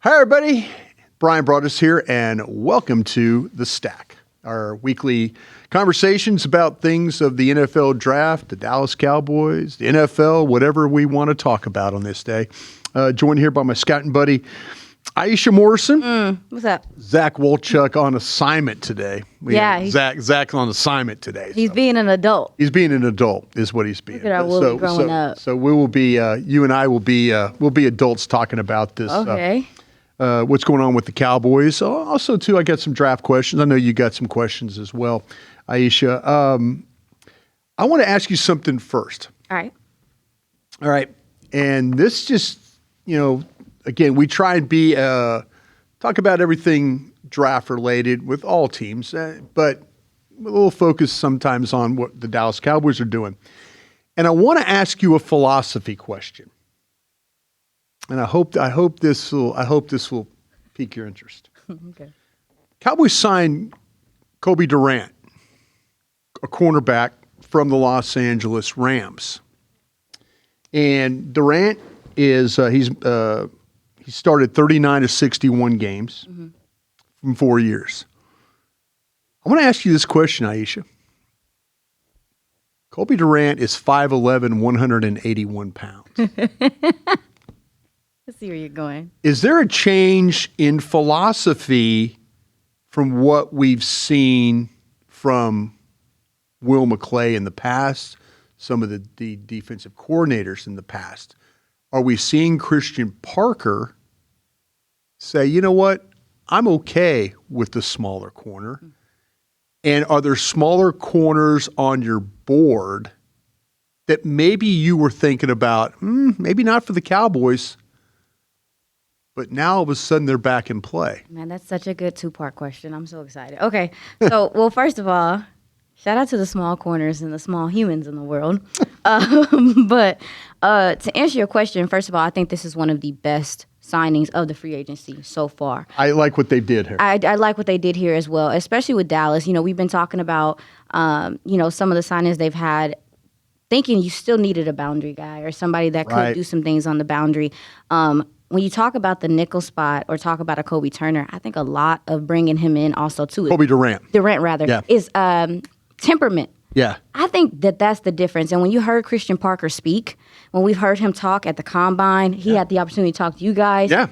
Hi, everybody. Bryan Broaddus here, and welcome to The Stack, our weekly conversations about things of the NFL draft, the Dallas Cowboys, the NFL, whatever we want to talk about on this day. Joined here by my scouting buddy, Iisha Morrison. What's up? Zach Wolchuk on assignment today. Zach's on assignment today. He's being an adult. He's being an adult, is what he's being. Look at our Willie growing up. So we will be, you and I will be adults talking about this. Okay. What's going on with the Cowboys. Also, too, I got some draft questions. I know you got some questions as well, Iisha. I want to ask you something first. All right. And this just, again, we try and be talk about everything draft related with all teams, but a little focus sometimes on what the Dallas Cowboys are doing. And I want to ask you a philosophy question. And I hope this will pique your interest. Okay. Cowboys signed Cobie Durant, a cornerback from the Los Angeles Rams. And Durant is he started 39 of 61 games from 4 years. I want to ask you this question, Iisha. Cobie Durant is 5'11", 181 pounds. Let's see where you're going. Is there a change in philosophy from what we've seen from Will McClay in the past, some of the defensive coordinators in the past? Are we seeing Christian Parker say, you know what, I'm okay with the smaller corner? And are there smaller corners on your board that maybe you were thinking about, maybe not for the Cowboys, but now all of a sudden they're back in play? Man, that's such a good two-part question. I'm so excited. Okay. So, well, first of all, shout out to the small corners and the small humans in the world. But to answer your question, first of all, I think this is one of the best signings of the free agency so far. I like what they did here. I like what they did here as well, especially with Dallas. We've been talking about, some of the signings they've had, thinking you still needed a boundary guy or somebody that could do some things on the boundary. When you talk about the nickel spot or talk about a Cobie Turner, I think a lot of bringing him in also too. Cobie Durant. Is temperament. Yeah. I think that's the difference. And when you heard Christian Parker speak, when we've heard him talk at the Combine, he had the opportunity to talk to you guys. Yeah.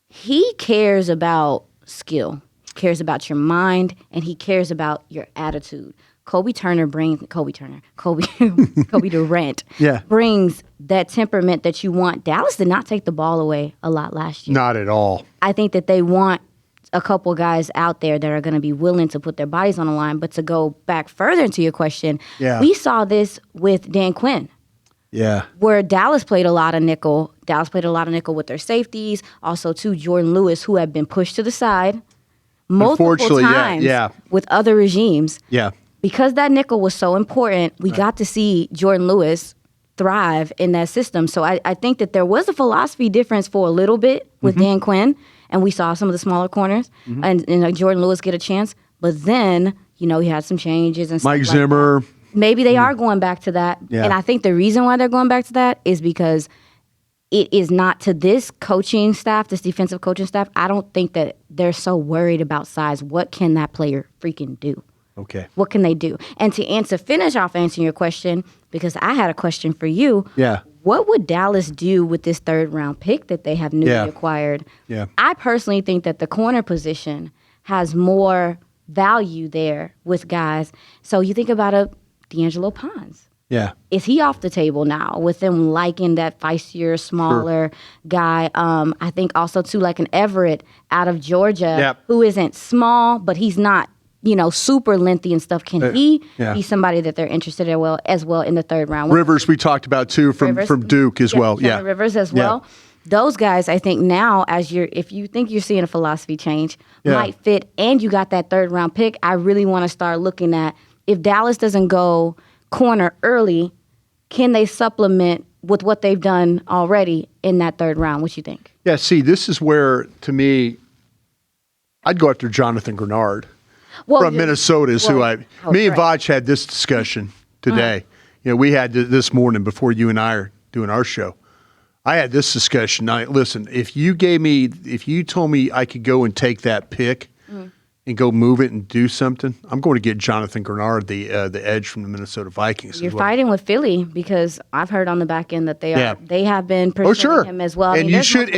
He cares about skill. He cares about your mind, and he cares about your attitude. Cobie Durant brings that temperament that you want. Dallas did not take the ball away a lot last year. Not at all. I think that they want a couple guys out there that are going to be willing to put their bodies on the line. But to go back further into your question, we saw this with Dan Quinn. Yeah. Where Dallas played a lot of nickel. Dallas played a lot of nickel with their safeties. Also, too, Jordan Lewis, who had been pushed to the side multiple times with other regimes. Yeah. Because that nickel was so important, we got to see Jordan Lewis thrive in that system. So I think that there was a philosophy difference for a little bit with Dan Quinn, and we saw some of the smaller corners, and Jordan Lewis get a chance. But then, he had some changes and stuff Mike Zimmer. Like that. Maybe they are going back to that. Yeah. And I think the reason why they're going back to that is because it is not to this coaching staff, this defensive coaching staff. I don't think that they're so worried about size. What can that player freaking do? Okay. What can they do? And to finish off answering your question, because I had a question for you. Yeah. What would Dallas do with this third-round pick that they have newly acquired? Yeah. I personally think that the corner position has more value there with guys. So you think about a D'Angelo Pons. Yeah. Is he off the table now with them liking that feistier, smaller guy? I think also, too, like an Everett out of Georgia who isn't small, but he's not super lengthy and stuff. Can he be somebody that they're interested in as well in the third round? Rivers we talked about too from Duke as well. Yeah, Rivers as well. Those guys, I think now, if you think you're seeing a philosophy change, might fit, and you got that third round pick. I really want to start looking at if Dallas doesn't go corner early, can they supplement with what they've done already in that third round? What you think? Yeah. See, this is where to me, I'd go after Jonathan Greenard. From Minnesota is me and Vaj had this discussion today. We had this morning before you and I are doing our show. I had this discussion. Listen, if you told me I could go and take that pick and go move it and do something, I'm going to get Jonathan Greenard, the edge from the Minnesota Vikings. You're fighting with Philly because I've heard on the back end that they have been pursuing him as well. And you should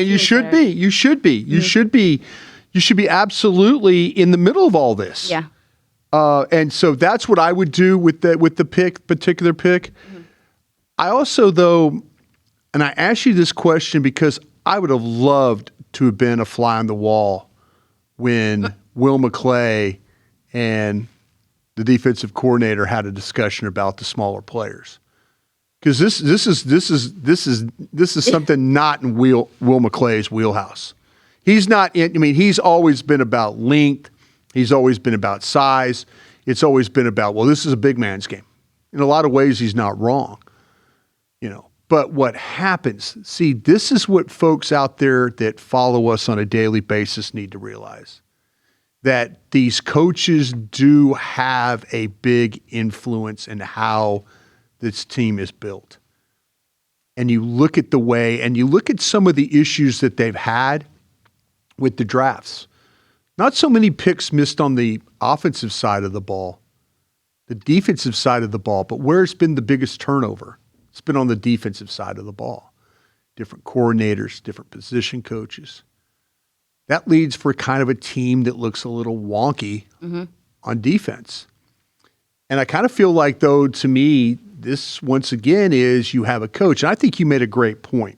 be. You should be absolutely in the middle of all this. Yeah. And so that's what I would do with the particular pick. I also, though, and I ask you this question because I would have loved to have been a fly on the wall when Will McClay and the defensive coordinator had a discussion about the smaller players. Because this is something not in Will McClay's wheelhouse. He's not in, I mean, he's always been about length. He's always been about size. It's always been about, well, this is a big man's game. In a lot of ways, he's not wrong. But what happens, see, this is what folks out there that follow us on a daily basis need to realize. That these coaches do have a big influence in how this team is built. And you look at the way, and you look at some of the issues that they've had with the drafts. Not so many picks missed on the offensive side of the ball, the defensive side of the ball, but where's been the biggest turnover? It's been on the defensive side of the ball. Different coordinators, different position coaches. That leads for kind of a team that looks a little wonky on defense. And I kind of feel like, though, to me, this, once again, is you have a coach. And I think you made a great point.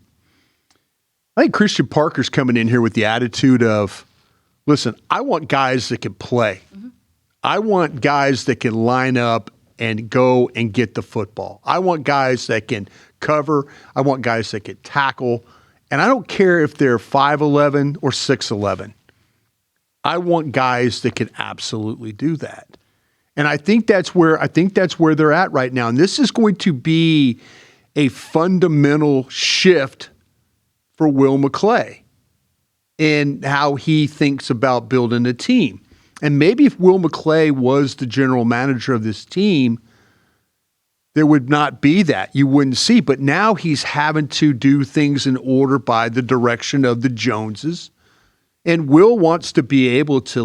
I think Christian Parker's coming in here with the attitude of, listen, I want guys that can play. I want guys that can line up and go and get the football. I want guys that can cover. I want guys that can tackle. And I don't care if they're 5'11" or 6'11". I want guys that can absolutely do that. And I think that's where they're at right now. And this is going to be a fundamental shift for Will McClay in how he thinks about building a team. And maybe if Will McClay was the general manager of this team, there would not be that. You wouldn't see. But now he's having to do things in order by the direction of the Joneses. And Will wants to be able to,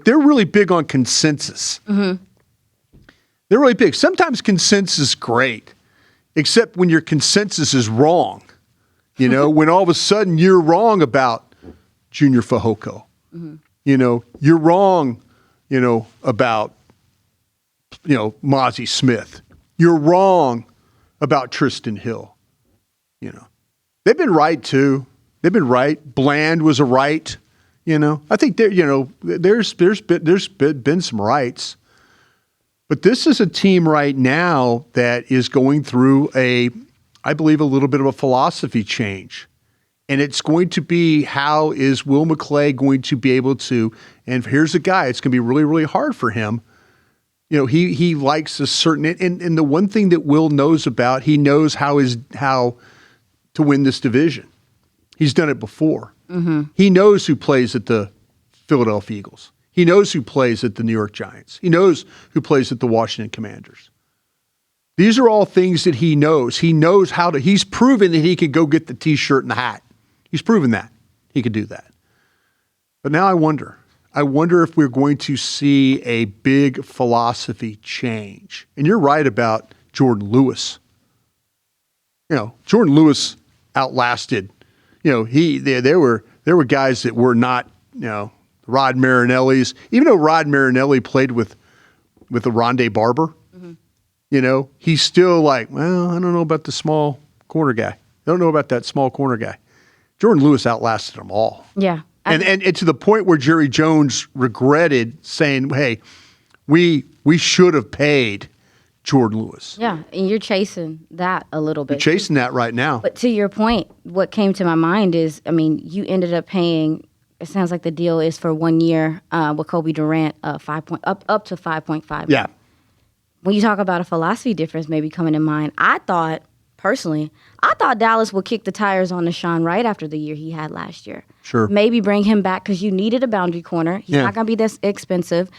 they're really big on consensus. They're really big. Sometimes consensus is great, except when your consensus is wrong. When all of a sudden you're wrong about Junior Fehoko. You're wrong, about, Mozzie Smith. You're wrong about Tristan Hill. They've been right too. They've been right. Bland was a right. I think there's been some rights. But this is a team right now that is going through I believe, a little bit of a philosophy change. And it's going to be, how is Will McClay going to be able to, and here's a guy, it's going to be really, really hard for him. He likes a certain, and the one thing that Will knows about, he knows how to win this division. He's done it before. He knows who plays at the Philadelphia Eagles. He knows who plays at the New York Giants. He knows who plays at the Washington Commanders. These are all things that he knows. He knows he's proven that he could go get the T-shirt and the hat. He's proven that he could do that. But now I wonder if we're going to see a big philosophy change. And you're right about Jordan Lewis. Jordan Lewis outlasted. There were guys that were not, Rod Marinelli's. Even though Rod Marinelli played with a Rondé Barber, he's still like, well, I don't know about the small corner guy. I don't know about that small corner guy. Jordan Lewis outlasted them all. Yeah. And to the point where Jerry Jones regretted saying, hey, we should have paid Jordan Lewis. Yeah, and you're chasing that a little bit. You're chasing that right now. But to your point, what came to my mind is, you ended up paying, it sounds like the deal is for 1 year with Cobie Durant, up to 5.5. Yeah. When you talk about a philosophy difference maybe coming in mind, I thought Dallas would kick the tires on Deshaun right after the year he had last year. Sure. Maybe bring him back because you needed a boundary corner. He's not going to be this expensive.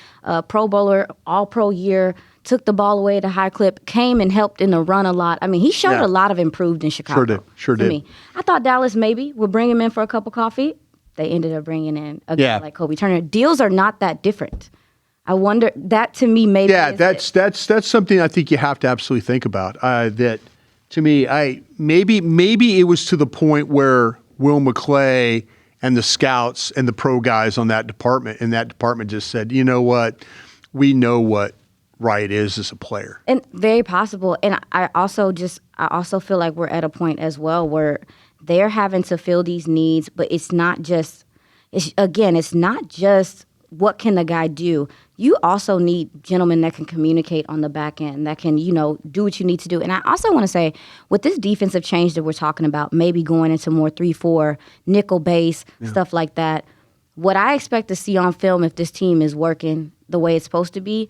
Pro Bowler, all-pro year, took the ball away at a high clip, came and helped in the run a lot. I mean, he showed a lot of improved in Chicago. Sure did. Me. I thought Dallas maybe would bring him in for a cup of coffee. They ended up bringing in a guy like Cobie Turner. Deals are not that different. I wonder, that to me maybe that's something I think you have to absolutely think about. That to me, maybe it was to the point where Will McClay and the scouts and the pro guys on that department just said, you know what, we know what Wright is as a player. And very possible. And I also feel like we're at a point as well where they're having to fill these needs, but it's not just what can the guy do. You also need gentlemen that can communicate on the back end, that can, do what you need to do. And I also want to say, with this defensive change that we're talking about, maybe going into more 3-4, nickel base, stuff like that, what I expect to see on film if this team is working the way it's supposed to be,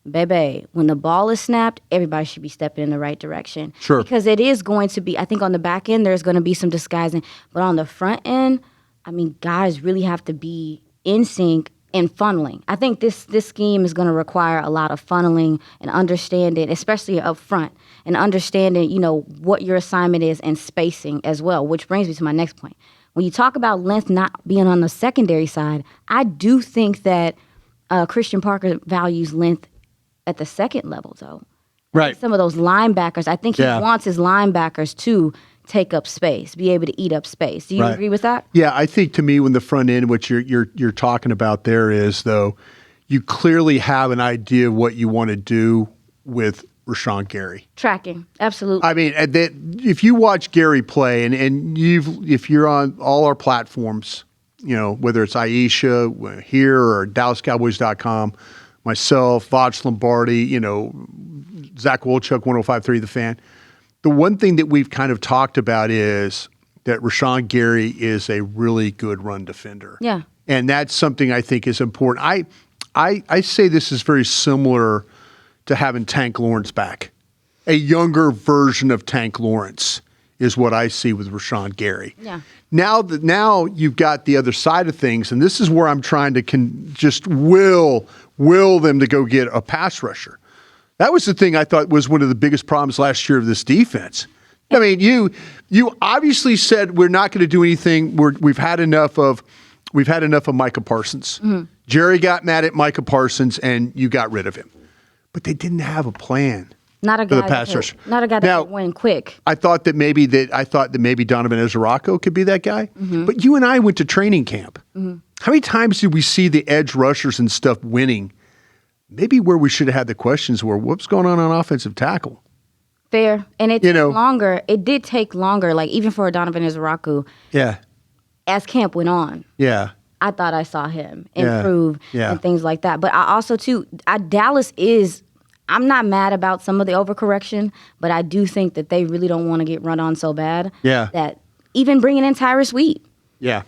baby, when the ball is snapped, everybody should be stepping in the right direction. Sure. Because it is going to be, I think on the back end, there's going to be some disguising. But on the front end, I mean, guys really have to be in sync and funneling. I think this scheme is going to require a lot of funneling and understanding, especially up front, and understanding, what your assignment is and spacing as well, which brings me to my next point. When you talk about length not being on the secondary side, I do think that Christian Parker values length at the second level, though. Right. Some of those linebackers, I think he wants his linebackers to take up space, be able to eat up space. Do you agree with that? Yeah, I think to me, when the front end, what you're talking about there is, though, you clearly have an idea of what you want to do with Rashawn Gary. Tracking, absolutely. I mean, if you watch Gary play, and if you're on all our platforms, whether it's Iisha here or DallasCowboys.com, myself, Voch Lombardi, Zach Wolchuk, 105.3 The Fan. The one thing that we've kind of talked about is that Rashawn Gary is a really good run defender. Yeah. And that's something I think is important. I say this is very similar to having Tank Lawrence back. A younger version of Tank Lawrence is what I see with Rashawn Gary. Yeah. Now you've got the other side of things, and this is where I'm trying to just will them to go get a pass rusher. That was the thing I thought was one of the biggest problems last year of this defense. I mean, you obviously said we're not going to do anything. We've had enough of Micah Parsons. Mm-hmm. Jerry got mad at Micah Parsons, and you got rid of him. But they didn't have a plan. Not a guy that could win quick. I thought that maybe Donovan Ezeracco could be that guy. Mm-hmm. But you and I went to training camp. Mm-hmm. How many times did we see the edge rushers and stuff winning? Maybe where we should have had the questions were, what's going on offensive tackle? Fair. And it took longer. It did take longer, like even for Donovan Ezeracco. Yeah. As camp went on. Yeah. I thought I saw him improve and things like that. But I also, too, Dallas is, I'm not mad about some of the overcorrection, but I do think that they really don't want to get run on so bad. Yeah. That even bringing in Tyrus Wheat. Yeah.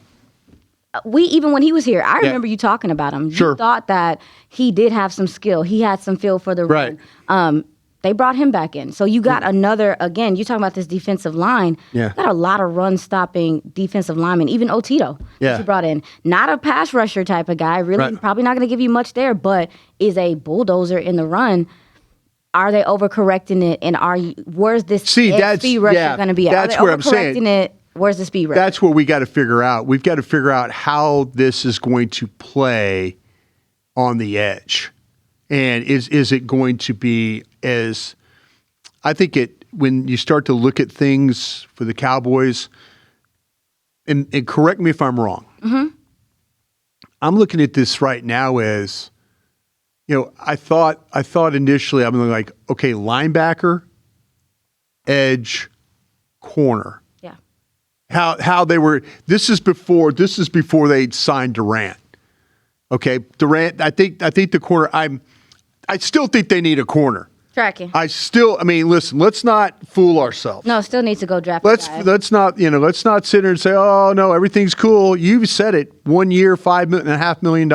Even when he was here, I remember you talking about him. Sure. You thought that he did have some skill. He had some feel for the run. They brought him back in. So you got another, again, you're talking about this defensive line. Yeah. Got a lot of run-stopping defensive linemen, even Otito, that you brought in. Not a pass rusher type of guy. Really, probably not going to give you much there, but is a bulldozer in the run. Are they overcorrecting it? And where's this speed rusher going to be? That's where I'm saying. It? Where's the speed rusher? That's what we got to figure out. We've got to figure out how this is going to play on the edge. And is it going to be as – I think when you start to look at things for the Cowboys, and correct me if I'm wrong, I'm looking at this right now as, I thought initially I'm like, okay, linebacker, edge, corner. Yeah. How they were – this is before they signed Durant. Okay, Durant, I think the corner I still think they need a corner. Tracking. Listen, let's not fool ourselves. No, still need to go draft. Let's not sit here and say, oh no, everything's cool. You've said it. 1 year, $5.5 million.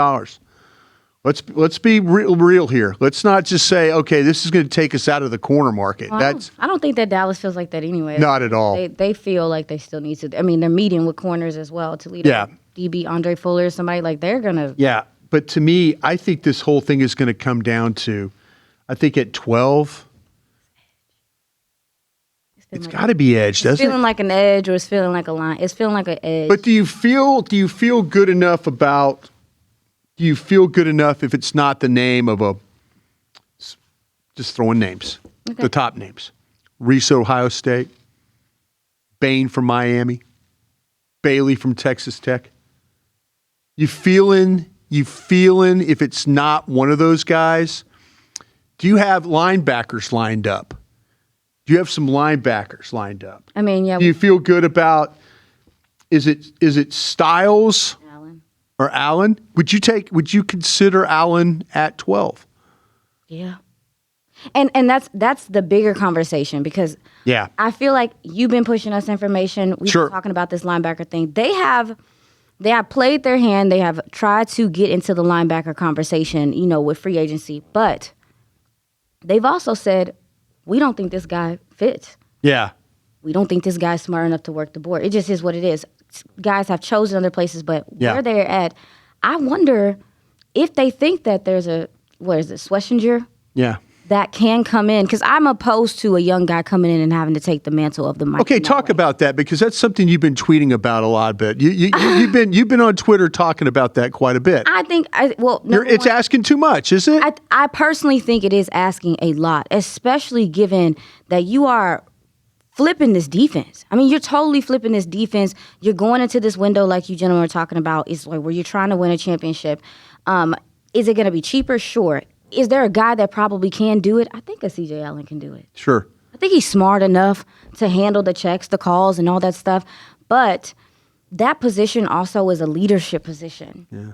Let's be real here. Let's not just say, okay, this is going to take us out of the corner market. Well, I don't think that Dallas feels like that anyway. Not at all. They feel like they still need to. I mean, they're meeting with corners as well. Toledo, DB, Andre Fuller, somebody like they're gonna. Yeah. But to me, I think this whole thing is going to come down to, I think at 12, it's got to be edge, doesn't it? It's feeling like an edge, or it's feeling like a line. It's feeling like an edge. But do you feel good enough about? Do you feel good enough if it's not the name of a? Just throwing names, the top names: Reese, Ohio State; Bain from Miami; Bailey from Texas Tech. You feeling if it's not one of those guys? Do you have linebackers lined up? Do you have some linebackers lined up? I mean, yeah. Do you feel good about? Is it Styles or Allen? Would you consider Allen at 12? Yeah. And that's the bigger conversation, because I feel like you've been pushing us information. We've been talking about this linebacker thing. They have played their hand. They have tried to get into the linebacker conversation, with free agency, but they've also said, we don't think this guy fits. Yeah. We don't think this guy's smart enough to work the board. It just is what it is. Guys have chosen other places, but where they're at, I wonder if they think that there's Schlesinger? Yeah. That can come in, because I'm opposed to a young guy coming in and having to take the mantle of the Mike. Okay, talk about that, because that's something you've been tweeting about a lot. Bit you've been on Twitter talking about that quite a bit. I think it's asking too much, is it? I personally think it is asking a lot, especially given that you are flipping this defense. I mean, you're totally flipping this defense. You're going into this window like you gentlemen are talking about. Is like where you're trying to win a championship. Is it going to be cheaper? Sure. Is there a guy that probably can do it? I think a C.J. Allen can do it. Sure. I think he's smart enough to handle the checks, the calls, and all that stuff. But that position also is a leadership position. Yeah.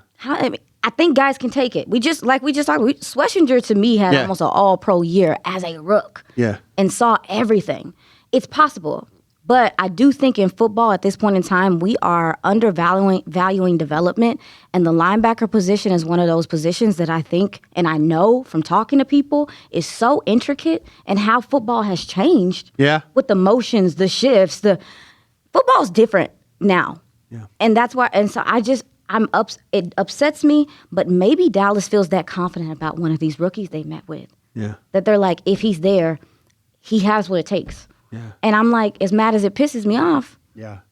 I think guys can take it. We just talked. Schlesinger to me had almost an All-Pro year as a rook. Yeah. And saw everything. It's possible. But I do think in football at this point in time, we are valuing development. And the linebacker position is one of those positions that I think, and I know from talking to people, is so intricate, and how football has changed with the motions, the shifts. Football's different now. Yeah. And that's why, and so it upsets me, but maybe Dallas feels that confident about one of these rookies they met with. Yeah. That they're like, if he's there, he has what it takes. Yeah. And I'm like, as mad as it pisses me off,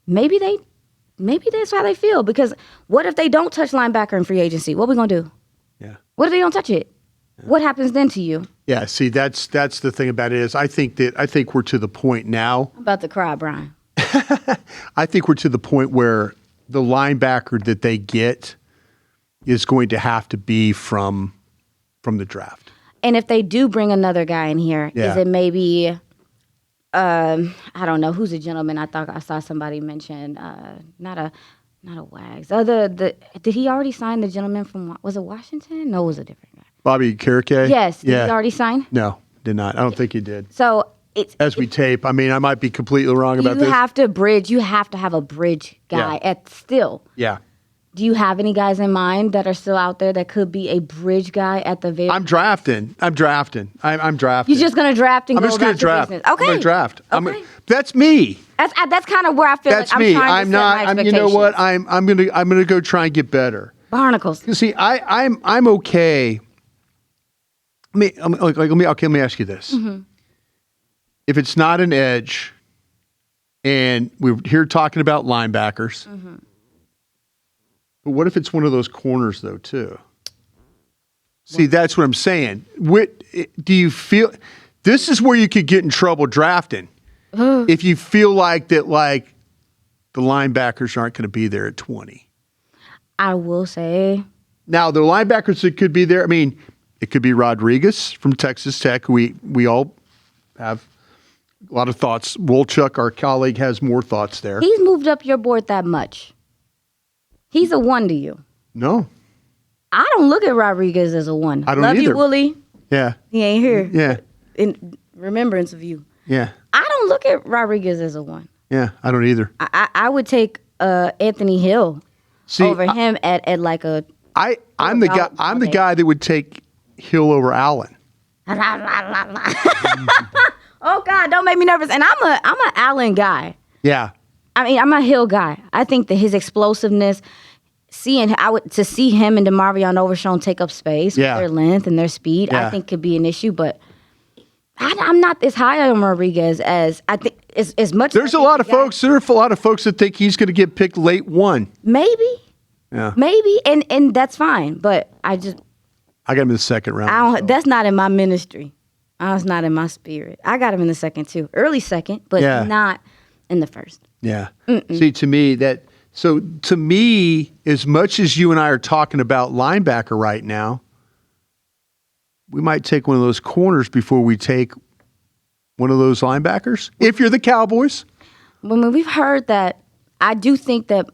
maybe that's how they feel. Because what if they don't touch linebacker in free agency? What are we gonna do? Yeah. What if they don't touch it? Yeah. What happens then to you? Yeah. See, that's the thing about it is I think we're to the point now. I'm about to cry, Bryan. I think we're to the point where the linebacker that they get is going to have to be from the draft. And if they do bring another guy in here, is it maybe? I don't know who's a gentleman. I thought I saw somebody mention not a Wags. Did he already sign the gentleman from was it Washington? No, it was a different guy. Bobby Carriquet? Yes. Did he already sign? No, did not. I don't think he did. So it's we tape. I mean, I might be completely wrong about this. You have to bridge. You have to have a bridge guy still. Yeah. Do you have any guys in mind that are still out there that could be a bridge guy at the very? I'm drafting. I'm drafting. You're just going to draft and I'm just going to draft. Okay. I'm going to draft. Okay. That's me. That's kind of where I feel that's like I'm me. trying to set my expectations. You know what? I'm going to go try and get better. Barnacles. You see, I'm okay. Let me ask you this. Mm-hmm. If it's not an edge, and we're here talking about linebackers. Mm-hmm. But what if it's one of those corners, though, too? See, that's what I'm saying. Do you feel – this is where you could get in trouble drafting. If you feel like that, like, the linebackers aren't going to be there at 20. I will say. Now, the linebackers that could be there, I mean, it could be Rodriguez from Texas Tech. We all have a lot of thoughts. Wolchuk, our colleague, has more thoughts there. He's moved up your board that much. He's a 1 to you. No. I don't look at Rodriguez as a 1. I don't Love either. you, Wooly. Yeah. He ain't here. Yeah. In remembrance of you. Yeah. I don't look at Rodriguez as a 1. Yeah, I don't either. I would take Anthony Hill over him at like a. I'm the guy that would take Hill over Allen. Oh God, don't make me nervous. And I'm a Allen guy. Yeah. I mean, I'm a Hill guy. I think that his explosiveness, to see him and DeMarvion Overshown take up space with their length and their speed, I think could be an issue. But I'm not as high on Rodriguez as I think. As much. There are a lot of folks that think he's going to get picked late 1. Maybe. Yeah. Maybe, and that's fine. But I got him in the second round. That's not in my ministry. That's not in my spirit. I got him in the second too, early second, but not in the first. Yeah. See, to me, as much as you and I are talking about linebacker right now, we might take one of those corners before we take one of those linebackers. If you're the Cowboys. When we've heard that, I do think that.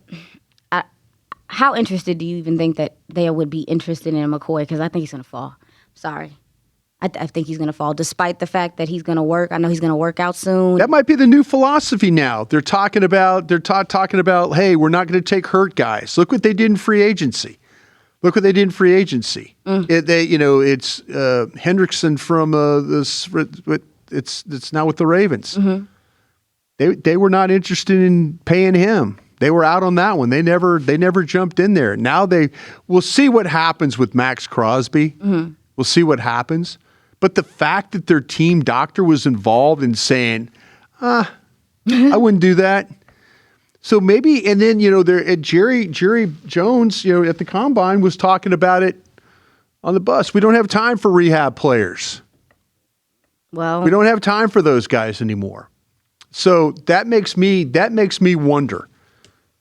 How interested do you even think that they would be interested in McCoy? Because I think he's going to fall. Sorry. I think he's going to fall, despite the fact that he's going to work. I know he's going to work out soon. That might be the new philosophy now. They're talking about, hey, we're not going to take hurt guys. Look what they did in free agency. It's Hendrickson from it's now with the Ravens. Mm-hmm. They were not interested in paying him. They were out on that one. They never jumped in there. Now we'll see what happens with Max Crosby. Mm-hmm. We'll see what happens. But the fact that their team doctor was involved in saying, I wouldn't do that. So maybe, and then, Jerry Jones, at the Combine was talking about it on the bus. We don't have time for rehab players. Well, we don't have time for those guys anymore. So that makes me wonder.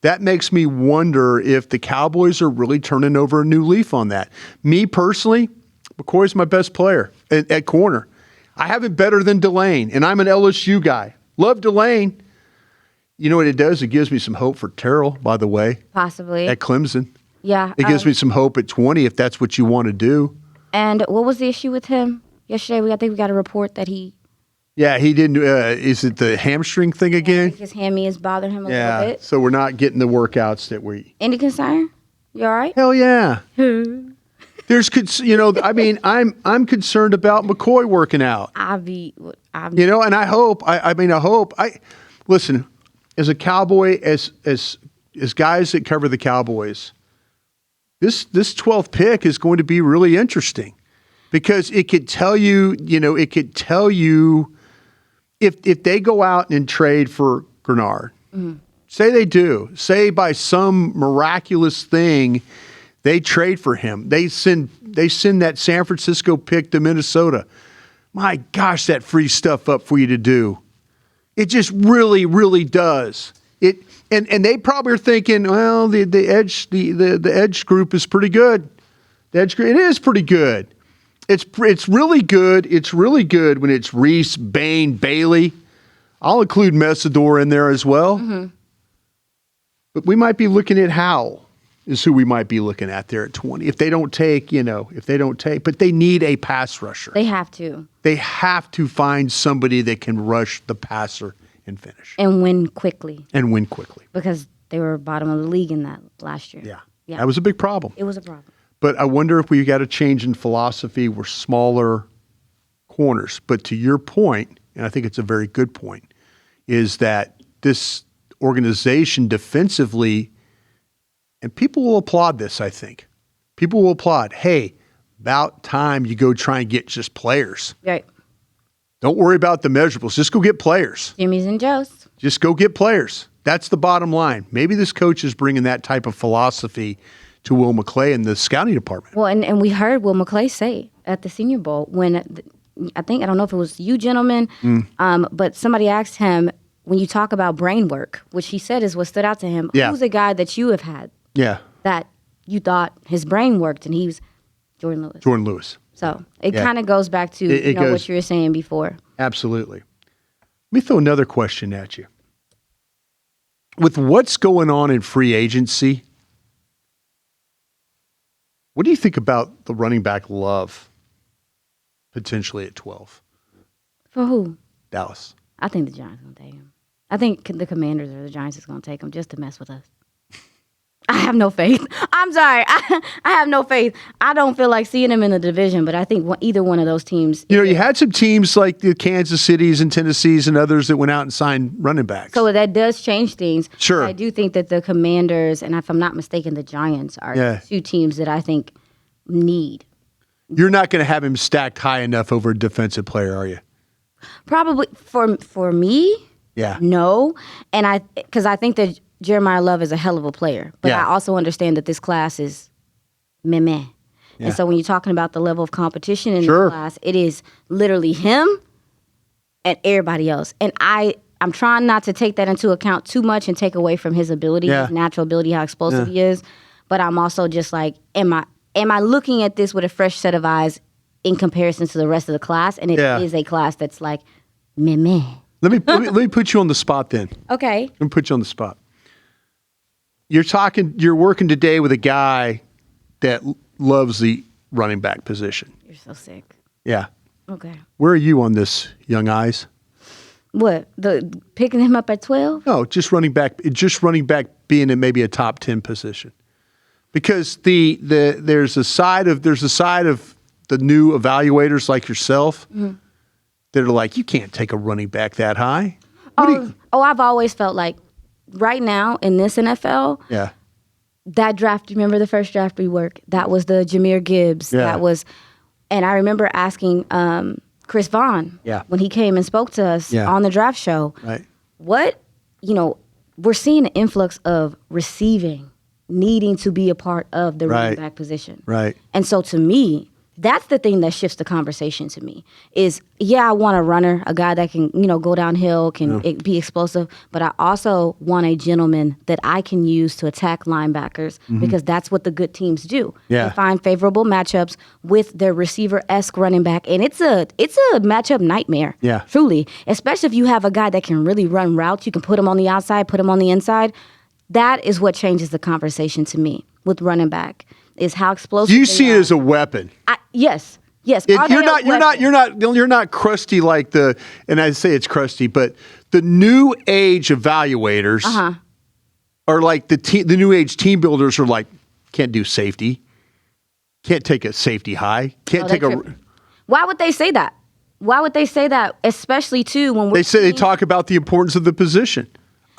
That makes me wonder if the Cowboys are really turning over a new leaf on that. Me personally, McCoy's my best player at corner. I have it better than Delane, and I'm an LSU guy. Love Delane. You know what it does? It gives me some hope for Terrell, by the way. Possibly. At Clemson. Yeah. It gives me some hope at 20 if that's what you want to do. And what was the issue with him yesterday? I think we got a report that he... Yeah, he didn't. Is it the hamstring thing again? His hammy is bothering him a little bit. So we're not getting the workouts that we. Any concern? You all right? Hell yeah. There's, I'm concerned about McCoy working out. And I hope. Listen, as a Cowboy, as guys that cover the Cowboys, this 12th pick is going to be really interesting because it could tell you. If they go out and trade for Greenard, say they do, say by some miraculous thing they trade for him, they send that San Francisco pick to Minnesota. My gosh, that frees stuff up for you to do. It just really, really does. And they probably are thinking, well, the edge group is pretty good. The edge group, it is pretty good. It's really good. It's really good when it's Reese, Bain, Bailey. I'll include Messidor in there as well. Mm-hmm. But we might be looking at Howell is who we might be looking at there at 20. If they don't take, but they need a pass rusher. They have to. They have to find somebody that can rush the passer and finish. And win quickly. Because they were bottom of the league in that last year. Yeah. That was a big problem. It was a problem. But I wonder if we got a change in philosophy. We're smaller corners. But to your point, and I think it's a very good point, is that this organization defensively, and people will applaud this, I think. People will applaud, hey, about time you go try and get just players. Right. Don't worry about the measurables. Just go get players. Jimmy's and Joe's. Just go get players. That's the bottom line. Maybe this coach is bringing that type of philosophy to Will McClay in the scouting department. Well, and we heard Will McClay say at the Senior Bowl when I don't know if it was you gentlemen, but somebody asked him, when you talk about brain work, which he said is what stood out to him, who's a guy that you have had that you thought his brain worked, and he was Jordan Lewis. So it kind of goes back to what you were saying before. Absolutely. Let me throw another question at you. With what's going on in free agency, what do you think about the running back Love potentially at 12? For who? Dallas. I think the Giants are going to take him. I think the Commanders or the Giants is going to take him just to mess with us. I have no faith. I'm sorry. I have no faith. I don't feel like seeing him in the division, but I think either one of those teams. You had some teams like the Kansas Cities and Tennessees and others that went out and signed running backs. So that does change things. Sure. I do think that the Commanders, and if I'm not mistaken, the Giants are two teams that I think need. You're not going to have him stacked high enough over a defensive player, are you? Probably for me, no. And because I think that Jeremiah Love is a hell of a player, but I also understand that this class is meh. Yeah. And so when you're talking about the level of competition in this class, it is literally him and everybody else. And I'm trying not to take that into account too much and take away from his ability, his natural ability, how explosive he is. But I'm also just like, am I looking at this with a fresh set of eyes in comparison to the rest of the class? And it is a class that's like meh. Let me put you on the spot then. Okay. Let me put you on the spot. You're working today with a guy that loves the running back position. You're so sick. Yeah. Okay. Where are you on this, young eyes? What? The picking him up at 12? No, just running back being in maybe a top 10 position. Because there's a side of the new evaluators like yourself that are like, you can't take a running back that high. I've always felt like right now in this NFL, that draft, remember the first draft we worked? That was the Jahmyr Gibbs. Yeah. That was, and I remember asking Chris Vaughn when he came and spoke to us on the draft show. Right. What, we're seeing an influx of receiving, needing to be a part of the running back position. Right. And so to me, that's the thing that shifts the conversation to me is, I want a runner, a guy that can, go downhill, can be explosive, but I also want a gentleman that I can use to attack linebackers because that's what the good teams do. Yeah. They find favorable matchups with their receiver-esque running back, and it's a matchup nightmare. Yeah. Truly, especially if you have a guy that can really run routes. You can put him on the outside, put him on the inside. That is what changes the conversation to me with running back. Is how explosive. You see it as a weapon. Yes. You're not crusty like and I say it's crusty, but the new age evaluators are like the new age team builders are like, can't do safety, can't take a safety high, can't take a. Why would they say that? Why would they say that? Especially too when they talk about the importance of the position.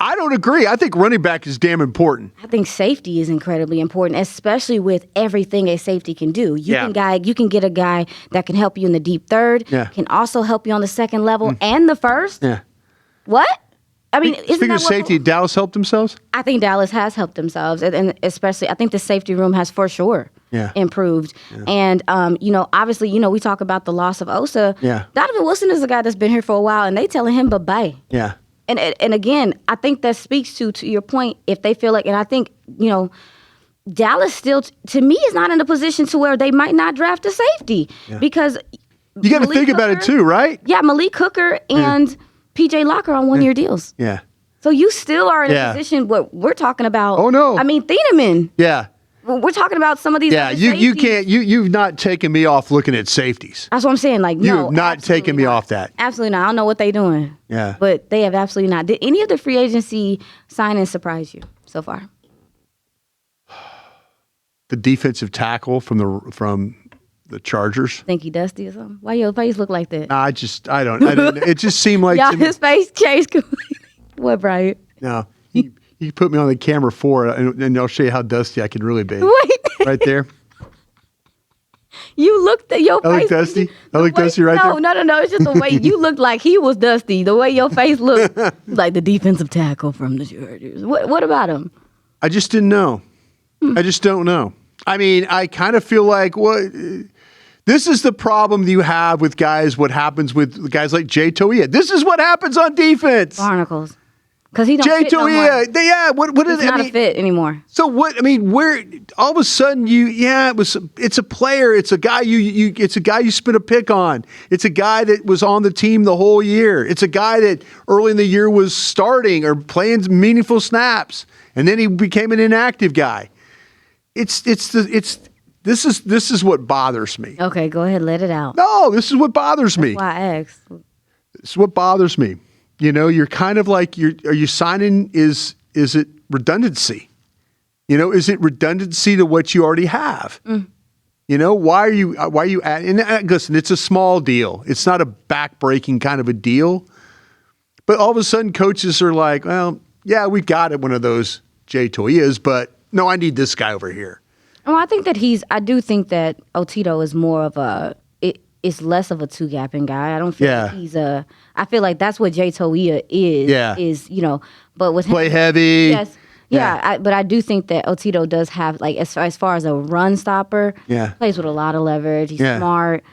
I don't agree. I think running back is damn important. I think safety is incredibly important, especially with everything a safety can do. You can get a guy that can help you in the deep third, can also help you on the second level and the first. Yeah. What? I mean, speaking of safety, Dallas helped themselves? I think Dallas has helped themselves, and especially I think the safety room has for sure improved. Yeah. And obviously, we talk about the loss of Osa. Yeah. Donovan Wilson is a guy that's been here for a while, and they telling him bye-bye. Yeah. And again, I think that speaks to your point. If they feel like, and I think Dallas still, to me, is not in a position to where they might not draft a safety because you got to think about it too, right? Yeah, Malik Hooker and PJ Locker on 1-year deals. Yeah. So you still are in a position what we're talking about. Oh no, I mean Thieneman. Yeah. We're talking about some of these. Yeah, you can't. You've not taken me off looking at safeties. That's what I'm saying. Like, you have not taken me off that. Absolutely not. I don't know what they're doing. Yeah, but they have absolutely not. Did any of the free agency signings surprise you so far? The defensive tackle from the Chargers. Think he dusty or something? Why your face look like that? Nah, I didn't. It just seemed like his face changed completely. What, Brian? No. You put me on the camera and I'll show you how dusty I can really be. Wait. Right there. You looked at your face. I look dusty? I look dusty right there? No. It's just the way you looked like he was dusty. The way your face looked like the defensive tackle from the Chargers. What about him? I just didn't know. I just don't know. I mean, I kind of feel like this is the problem you have with guys. What happens with guys like Jay Toia? This is what happens on defense. Barnacles. Because he don't Jay fit no more. What is He's not a fit anymore. So what? I mean, where all of a sudden it's a player. It's a guy it's a guy you spent a pick on. It's a guy that was on the team the whole year. It's a guy that early in the year was starting or playing meaningful snaps, and then he became an inactive guy. This is what bothers me. Okay, go ahead, let it out. No, this is what bothers me. That's why I asked. This is what bothers me. You're kind of like, are you signing, is it redundancy? Is it redundancy to what you already have? Why are you at? And listen, it's a small deal. It's not a back-breaking kind of a deal. But all of a sudden, coaches are like, well, yeah, we got it, one of those Jay Toyas, but no, I need this guy over here. Well, I do think that Otito is more of it's less of a two-gapping guy. I don't feel like he's I feel like that's what Jay Toia is. Yeah. But with Play him, heavy. Yes. Yeah, but I do think that Otito does have, like, as far as a run stopper, plays with a lot of leverage. He's smart.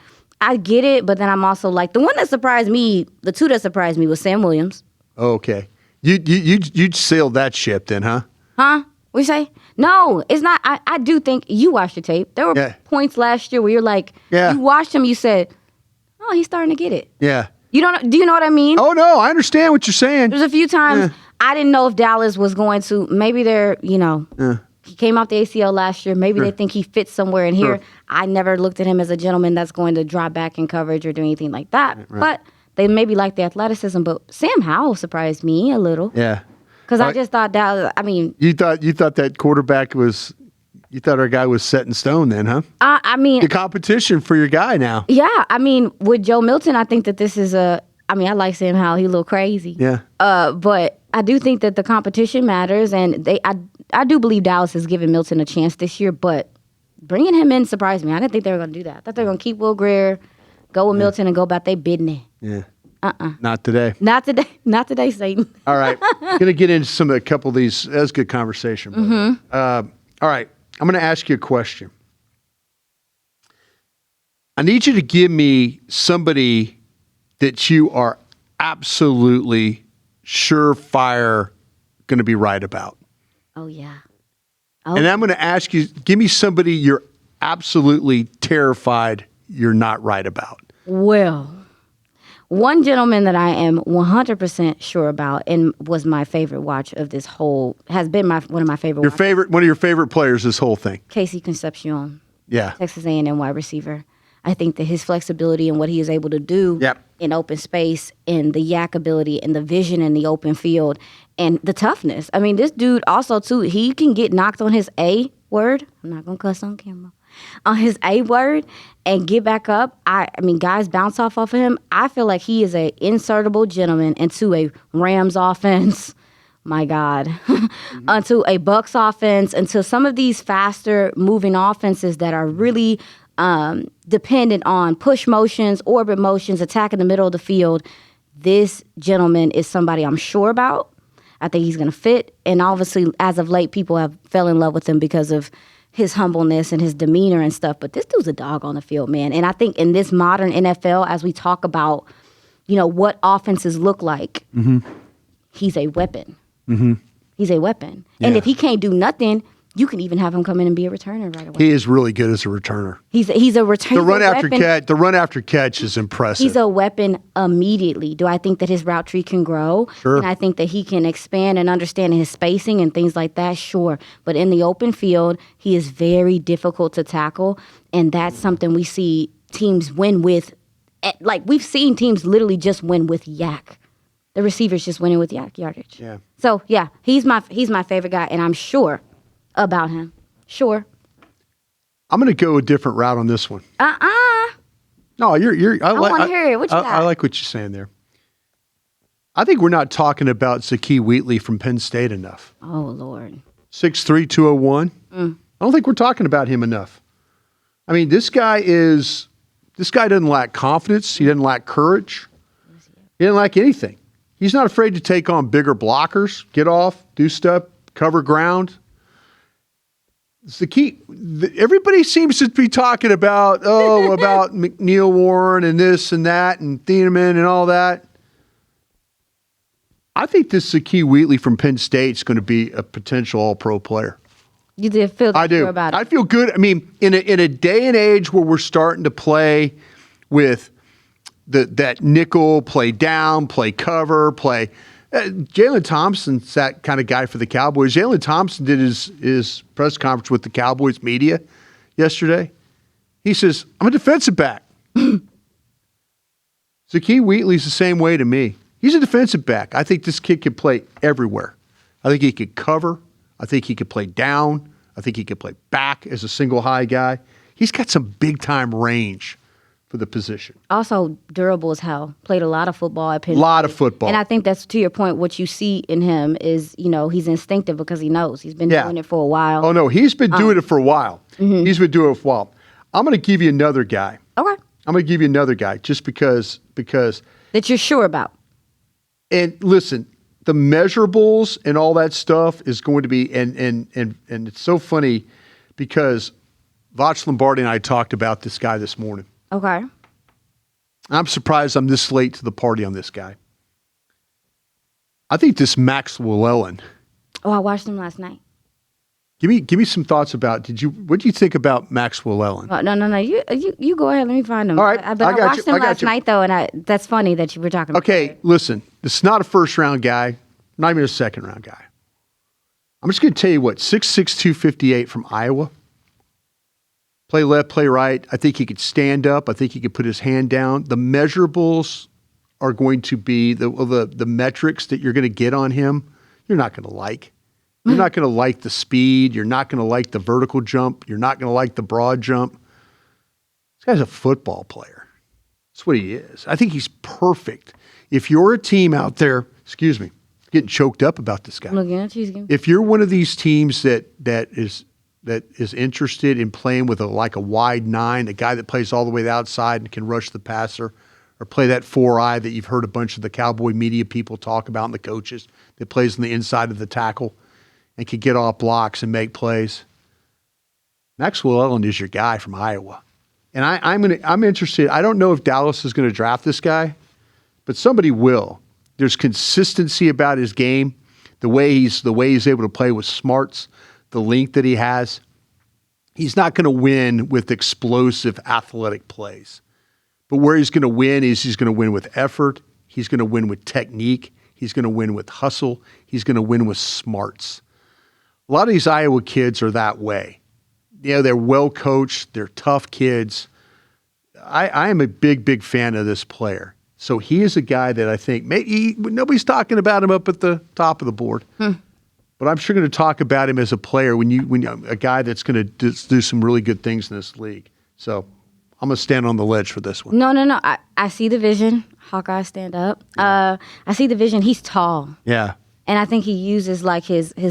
I get it, but then I'm also like, the one that surprised me, the two that surprised me was Sam Williams. Okay. You sailed that ship then, huh? Huh? What you say? No, it's not. I do think you watched the tape. There were points last year where you're like, you watched him, you said, oh, he's starting to get it. Yeah. Do you know what I mean? Oh, no, I understand what you're saying. There's a few times I didn't know if Dallas was going to, maybe they're, he came off the ACL last year. Maybe they think he fits somewhere in here. I never looked at him as a gentleman that's going to drop back in coverage or do anything like that. Right. But they maybe like the athleticism. But Sam Howell surprised me a little. Yeah. Because I just thought Dallas, You thought that quarterback was, you thought our guy was set in stone then, huh? The competition for your guy now. Yeah. With Joe Milton, I think that this is I like Sam Howell. He's a little crazy. Yeah. But I do think that the competition matters, and I do believe Dallas has given Milton a chance this year, but bringing him in surprised me. I didn't think they were going to do that. I thought they were going to keep Will Greer, go with Milton, and go about their business. Yeah. Not today. Not today. Not today, Satan. All right. Going to get into a couple of these. That was good conversation. All right. I'm going to ask you a question. I need you to give me somebody that you are absolutely surefire going to be right about. Oh, yeah. And I'm going to ask you, give me somebody you're absolutely terrified you're not right about. Well, one gentleman that I am 100% sure about and was my favorite watch of this whole, has been one of my favorite watches. One of your favorite players this whole thing. Casey Concepcion. Yeah. Texas A&M wide receiver. I think that his flexibility and what he is able to do in open space and the yak ability and the vision in the open field and the toughness. This dude also, too, he can get knocked on his A word. I'm not going to cuss on camera. On his A word and get back up. Guys bounce off of him. I feel like he is a insertable gentleman into a Rams offense. My God. Onto a Bucks offense, into some of these faster moving offenses that are really dependent on push motions, orbit motions, attack in the middle of the field. This gentleman is somebody I'm sure about. I think he's going to fit. And obviously, as of late, people have fell in love with him because of his humbleness and his demeanor and stuff. But this dude's a dog on the field, man. And I think in this modern NFL, as we talk about, what offenses look like, he's a weapon. He's a weapon. Yeah. And if he can't do nothing, you can even have him come in and be a returner right away. He is really good as a returner. He's a returner. The run after catch is impressive. He's a weapon immediately. Do I think that his route tree can grow? Sure. And I think that he can expand and understand his spacing and things like that? Sure. But in the open field, he is very difficult to tackle, and that's something we see teams win with. Like, we've seen teams literally just win with yak. The receivers just winning with yak yardage. Yeah. So, yeah, he's my favorite guy, and I'm sure about him. Sure. I'm going to go a different route on this one. No, I want to hear it. What you got? I like what you're saying there. I think we're not talking about Zakee Wheatley from Penn State enough. Oh, Lord. 6'3", 201. I don't think we're talking about him enough. This guy doesn't lack confidence. He doesn't lack courage. He doesn't lack anything. He's not afraid to take on bigger blockers, get off, do stuff, cover ground. It's the key. Everybody seems to be talking about McNeil Warren and this and that and Thieneman and all that. I think this Zakee Wheatley from Penn State is going to be a potential All-Pro player. You did feel sure about it. I feel good. In a day and age where we're starting to play with that nickel, play down, play cover, play. Jalen Thompson's that kind of guy for the Cowboys. Jalen Thompson did his press conference with the Cowboys media yesterday. He says, I'm a defensive back. Zakee Wheatley's the same way to me. He's a defensive back. I think this kid can play everywhere. I think he could cover. I think he could play down. I think he could play back as a single high guy. He's got some big-time range for the position. Also durable as hell. Played a lot of football at Penn State. A lot of football. And I think that's, to your point, what you see in him is, he's instinctive because he knows. He's been doing it for a while. Oh, no, he's been doing it for a while. Mm-hmm. He's been doing it for a while. I'm going to give you another guy. Okay. I'm going to give you another guy just because. That you're sure about. And listen, the measurables and all that stuff is going to be, and it's so funny because Voch Lombardi and I talked about this guy this morning. Okay. I'm surprised I'm this late to the party on this guy. I think this Max Llewellyn. Oh, I watched him last night. Give me some thoughts about. What do you think about Max Llewellyn? Oh, no. You go ahead. Let me find him. All right, I watched him last night though, and that's funny that you were talking about. Okay, listen. This is not a first round guy, not even a second round guy. I'm just going to tell you what. 6'6", 258 from Iowa. Play left, play right. I think he could stand up. I think he could put his hand down. The measurables are going to be the metrics that you're going to get on him. You're not going to like. You're not going to like the speed. You're not going to like the vertical jump. You're not going to like the broad jump. This guy's a football player. That's what he is. I think he's perfect. If you're a team out there, getting choked up about this guy. Looking at you. If you're one of these teams that is interested in playing with a wide 9, a guy that plays all the way to the outside and can rush the passer, or play that 4-eye that you've heard a bunch of the Cowboy media people talk about and the coaches that plays on the inside of the tackle and can get off blocks and make plays. Max Llewellyn is your guy from Iowa. And I'm interested. I don't know if Dallas is going to draft this guy, but somebody will. There's consistency about his game, the way he's able to play with smarts, the length that he has. He's not going to win with explosive athletic plays. But where he's going to win is he's going to win with effort. He's going to win with technique. He's going to win with hustle. He's going to win with smarts. A lot of these Iowa kids are that way. They're well coached. They're tough kids. I am a big fan of this player. So he is a guy that I think nobody's talking about him up at the top of the board. But I'm sure going to talk about him as a player when a guy that's going to do some really good things in this league. So I'm going to stand on the ledge for this one. No. I see the vision. Hawkeye, stand up. I see the vision. He's tall. Yeah. And I think he uses his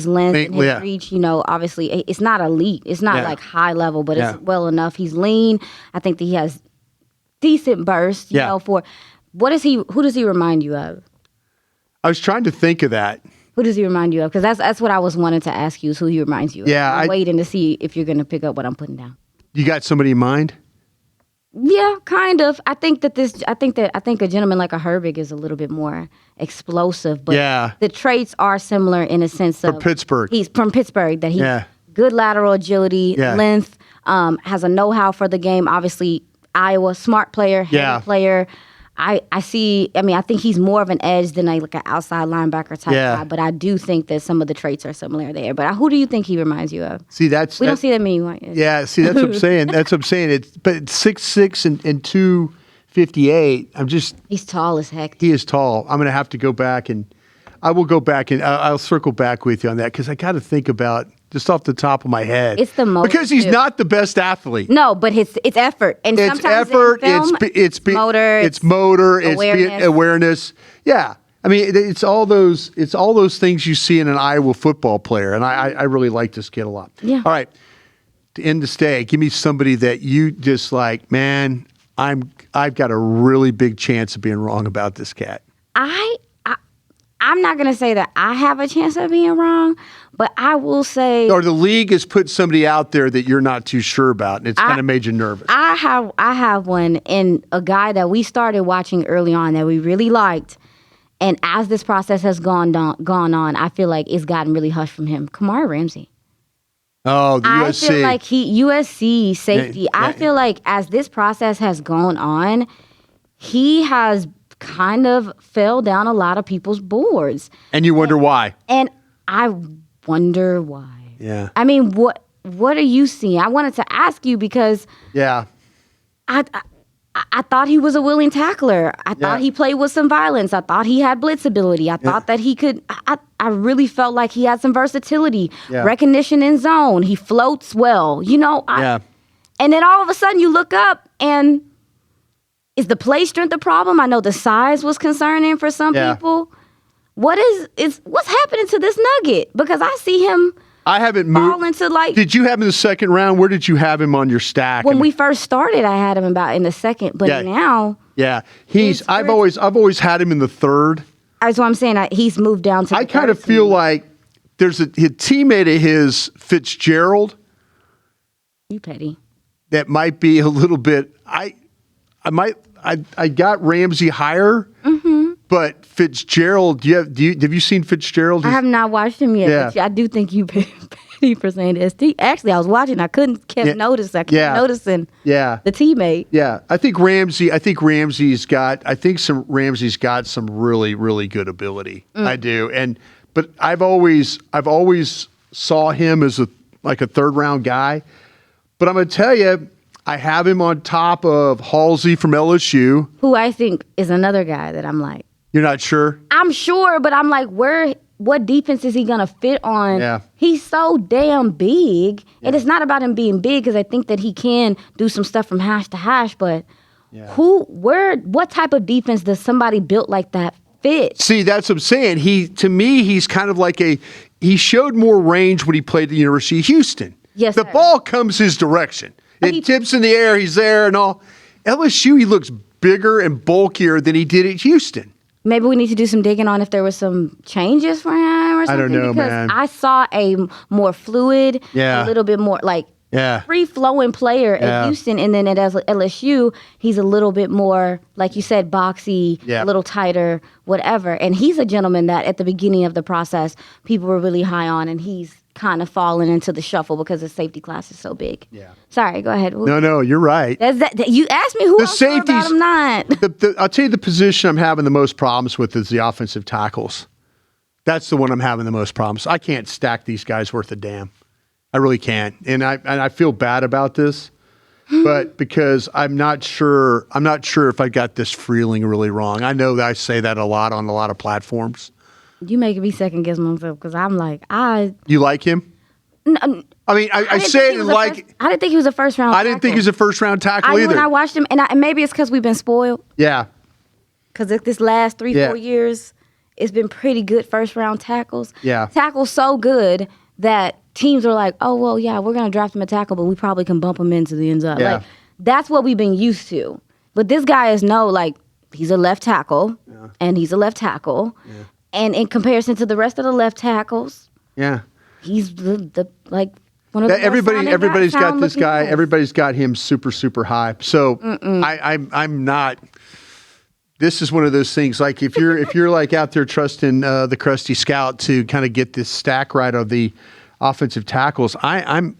length and his reach. Obviously, it's not elite. It's not like high level, but it's well enough. He's lean. I think that he has decent burst. For who does he remind you of? I was trying to think of that. Who does he remind you of? Because that's what I was wanting to ask you. Is who he reminds you of? Yeah, I'm waiting to see if you're going to pick up what I'm putting down. You got somebody in mind? Yeah, kind of. I think a gentleman like a Herbig is a little bit more explosive, but the traits are similar in a sense of Pittsburgh. He's from Pittsburgh. That he's good lateral agility, length, has a know-how for the game. Obviously, Iowa, smart player, heavy player. I think he's more of an edge than like an outside linebacker type guy, but I do think that some of the traits are similar there. But who do you think he reminds you of? See, we don't see that many. Yeah, see, that's what I'm saying. That's what I'm saying. But 6'6" and 258. He's tall as heck. He is tall. I'm going to have to go back and I will go back and I'll circle back with you on that because I got to think about. Just off the top of my head, it's the most because he's not the best athlete. No, but it's effort, and it's sometimes effort. It's motor. It's awareness. Yeah, I mean, it's all those things you see in an Iowa football player, and I really like this kid a lot. Yeah. All right, to end this day, give me somebody that you just like. Man, I've got a really big chance of being wrong about this cat. I'm not going to say that I have a chance of being wrong, but I will say... Or the league has put somebody out there that you're not too sure about, and it's kind of made you nervous. I have one, and a guy that we started watching early on that we really liked, and as this process has gone on, I feel like it's gotten really hushed from him. Kamara Ramsey. Oh, the USC. I feel like USC safety. Yeah. I feel like as this process has gone on, he has kind of fell down a lot of people's boards. And you wonder why. And I wonder why. Yeah. I mean, what are you seeing? I wanted to ask you because I I thought he was a willing tackler. I thought he played with some violence. I thought he had blitz ability. I thought that he could. I really felt like he had some versatility, recognition in zone. He floats well. And then all of a sudden you look up and is the play strength a problem? I know the size was concerning for some people. What's happening to this nugget? Because I see him. I haven't moved. Into did you have him in the second round? Where did you have him on your stack? When we first started, I had him about in the second, but now. Yeah, I've always had him in the third. That's what I'm saying. He's moved down to. I kind of feel like there's a teammate of his, Fitzgerald. You petty. That might be a little bit. I got Ramsey higher, but Fitzgerald. Have you seen Fitzgerald? I have not watched him yet. But I do think you petty for saying this. Actually, I was watching. I couldn't noticing the teammate. Yeah, I think Ramsey's got some really, really good ability. I do, but I've always saw him as a third round guy. But I'm going to tell you, I have him on top of Halsey from LSU. Who I think is another guy that I'm like. You're not sure? I'm sure, but I'm like, what defense is he going to fit on? Yeah. He's so damn big. Yeah. And it's not about him being big because I think that he can do some stuff from hash to hash, but what type of defense does somebody built like that fit? See, that's what I'm saying. To me, he's kind of like he showed more range when he played at the University of Houston. Yes, the ball comes his direction. It tips in the air. He's there and all. LSU, he looks bigger and bulkier than he did at Houston. Maybe we need to do some digging on if there was some changes for him or something. I don't know, because man. I saw a more fluid, a little bit more free-flowing player at Houston, and then at LSU, he's a little bit more, like you said, boxy, a little tighter, whatever. And he's a gentleman that at the beginning of the process, people were really high on, and he's kind of falling into the shuffle because the safety class is so big. Yeah. Sorry, go ahead. No, you're right. You asked me who else safeties, about him not. I'll tell you the position I'm having the most problems with is the offensive tackles. That's the one I'm having the most problems. I can't stack these guys worth a damn. I really can't. And I feel bad about this, but because I'm not sure if I got this Freeling really wrong. I know that I say that a lot on a lot of platforms. You making me second guess myself because I'm like, You like him? No, I mean, I say it like... I didn't think he was a first round tackle. I didn't think he was a first round tackle either. When I watched him, and maybe it's because we've been spoiled. Yeah. Because this last 3-4 years, it's been pretty good first round tackles. Yeah. Tackles so good that teams are like, oh, well, yeah, we're going to draft him a tackle, but we probably can bump him into the end zone. Yeah. Like, that's what we've been used to. But this guy is he's a left tackle, and he's a left tackle. Yeah. And in comparison to the rest of the left tackles, he's the one of the everybody's got this guy. Guys. Everybody's got him super, super high. So I'm not. This is one of those things. Like if you're like out there trusting the Krusty Scout to kind of get this stack right of the offensive tackles, I'm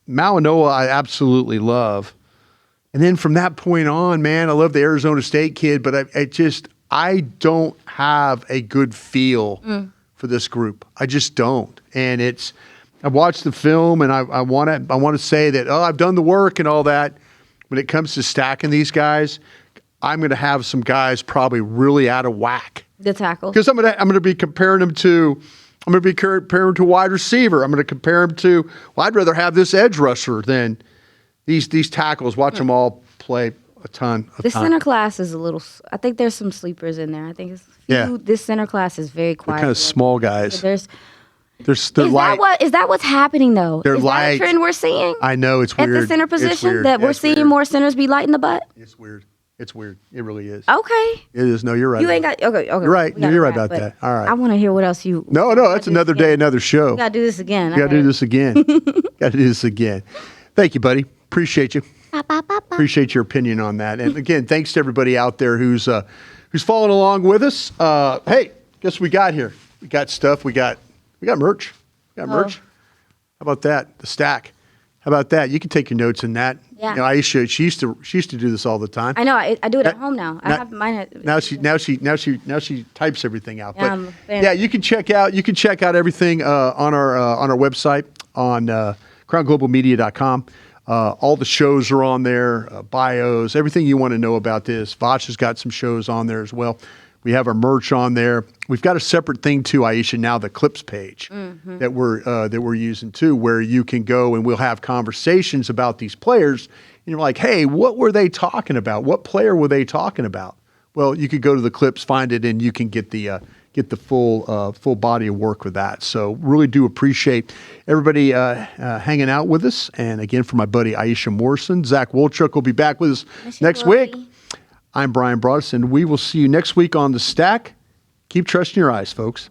Malinois. I absolutely love. And then from that point on, man, I love the Arizona State kid, but I don't have a good feel for this group. I just don't. And I've watched the film and I want to say that, I've done the work and all that. When it comes to stacking these guys, I'm going to have some guys probably really out of whack. The tackle. Because I'm going to be comparing them to wide receiver. I'm going to compare them to, I'd rather have this edge rusher than these tackles. Watch them all play a ton. Center class is a little. I think there's some sleepers in there. I think this center class is very quiet. They're kind of small guys. Is that what's happening though? They're is light. That a trend we're seeing? I know it's weird. At the center position that we're seeing more centers be light in the butt. It's weird. It's weird. It really is. Okay. It is. No, you're right. You ain't got. Okay. You're right. You're right about that. All right. I want to hear what else you. No. That's another day, another show. We gotta do this again. We gotta do this again. Gotta do this again. Thank you, buddy. Appreciate you. Appreciate your opinion on that. And again, thanks to everybody out there who's following along with us. Hey, guess what we got here? We got stuff. We got merch. We got merch. How about that? The stack. How about that? You can take your notes in that. Yeah. Iisha, she used to do this all the time. I know. I do it at home now. I have mine. Now she types everything out. But yeah, you can check out everything on our website on crownglobalmedia.com. All the shows are on there, bios, everything you want to know about this. Voch has got some shows on there as well. We have our merch on there. We've got a separate thing too, Iisha, now the clips page that we're using too, where you can go and we'll have conversations about these players. And you're like, hey, what were they talking about? What player were they talking about? Well, you could go to the clips, find it, and you can get the full body of work with that. So really do appreciate everybody hanging out with us. And again, for my buddy Iisha Morrison, Zach Wolchuk will be back with us next week. I'm Bryan Broaddus, and we will see you next week on The Stack. Keep trusting your eyes, folks.